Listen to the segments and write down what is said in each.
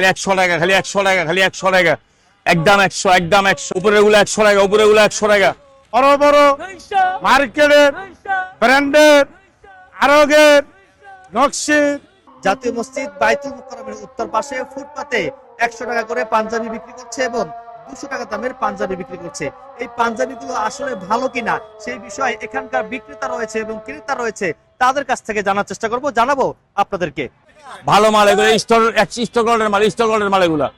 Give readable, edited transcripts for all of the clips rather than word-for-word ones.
খালি 100 টাকা, খালি 100 টাকা, খালি 100 টাকা, একদম 100, একদম 100, উপরে গুলো 100 টাকা, উপরে গুলো 100 টাকা। বড় বড় মার্কেটের ব্র্যান্ডের আরোগের নকশি জাতীয় মসজিদ বাইতুল মুকাররমের উত্তর পাশে ফুটপাতে 100 টাকা করে পাঞ্জাবি বিক্রি করছে এবং 200 টাকা দামের পাঞ্জাবি বিক্রি করছে। এই পাঞ্জাবিগুলো আসলে ভালো কিনা সেই বিষয়ে এখানকার বিক্রেতা রয়েছে এবং ক্রেতা রয়েছে, তাদের কাছ থেকে জানার চেষ্টা করব, জানাবো আপনাদেরকে। ভালো মাল এগুলো, স্টক লটের মাল, স্টক লটের মাল এগুলা।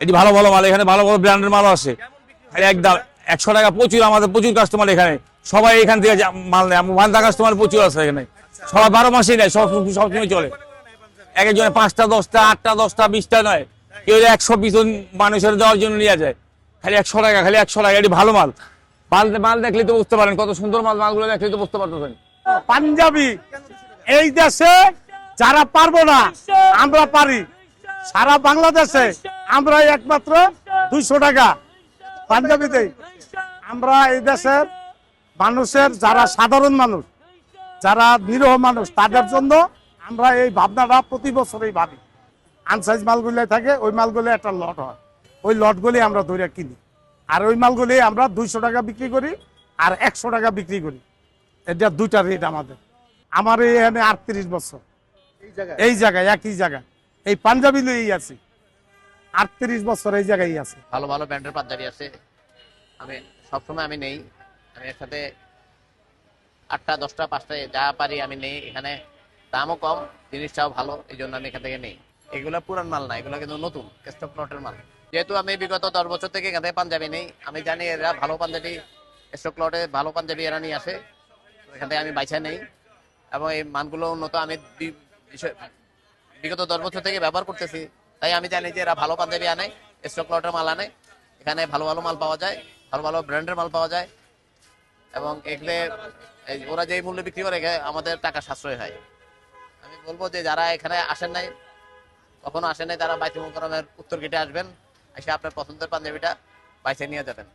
এটি ভালো ভালো মাল, এখানে ভালো ভালো ব্র্যান্ডের মালও আছে। খালি একদম 100 টাকা, প্রচুর আমাদের প্রচুর কাস্টমার এখানে, সবাই এখান থেকে মাল নেয়। ভান্ডা কাস্টমার প্রচুর আছে এখানে, সবাই 12 মাসেই নেয়, সবসময় চলে। এক একজনে 5টা 10টা 8টা 10টা 20টা নয়, কেউ 100 পিস মানুষের দেওয়ার জন্য নিয়ে যায়। খালি 100 টাকা, খালি 100 টাকা, এটি ভালো মাল। মাল দেখলে তো বুঝতে পারেন কত সুন্দর মাল, মালগুলো দেখলে তো বুঝতে পারতেছেন। পাঞ্জাবি এই দেশে যারা পারবো না আমরা পারি, সারা বাংলাদেশে আমরা একমাত্র 200 টাকা পাঞ্জাবি দেই। আমরা এই দেশের মানুষের যারা সাধারণ মানুষ, যারা নিরীহ মানুষ, তাদের জন্য আমরা এই ভাবনাটা প্রতি বছরই ভাবি। আনসাইজ মালগুলো থাকে, ওই মালগুলো একটা লট হয়, ওই লটগুলি আমরা ধরে কিনি, আর ওই মালগুলি আমরা 200 টাকা বিক্রি করি আর 100 টাকা বিক্রি করি। এটা দুইটা রেট আমাদের। আমার এখানে 38 বছর এই জায়গায়, একই জায়গায় এই পাঞ্জাবি লই আছি, 38 বছর এই জায়গায় আছে। ভালো ভালো ব্র্যান্ডের পাঞ্জাবি আছে, আমি সবসময় আমি নেই। আমি একসাথে 8টা 10টা 5টা যা পারি আমি নেই। এখানে দামও কম, জিনিসটাও ভালো, এই জন্য আমি এখান থেকে নেই। এগুলো পুরান মাল না, এগুলো কিন্তু নতুন স্টক লটের মাল। যেহেতু আমি বিগত 10 বছর থেকে এখান থেকে পাঞ্জাবি নেই, আমি জানি এরা ভালো পাঞ্জাবি, স্টক লটে ভালো পাঞ্জাবি এরা নিয়ে আসে, এখান থেকে আমি বাইছা নেই। এবং এই মানগুলো উন্নত, আমি বিগত 10 বছর থেকে ব্যবহার করতেছি, তাই আমি জানি যে এরা ভালো পাঞ্জাবি আনে, স্টক লটের মাল আনে। এখানে ভালো ভালো মাল পাওয়া যায়, ভালো ভালো ব্র্যান্ডের মাল পাওয়া যায়, এবং এগুলো ওরা যে মূল্যে বিক্রি করে আমাদের টাকা সাশ্রয় হয়। আমি বলবো যে যারা এখানে আসেন নাই, কখনো আসেন নাই, তারা বাইতুল মুকাররমের উত্তর গেটে আসবেন, এসে আপনার পছন্দের পাঞ্জাবিটা বাইছে নিয়ে যাবেন।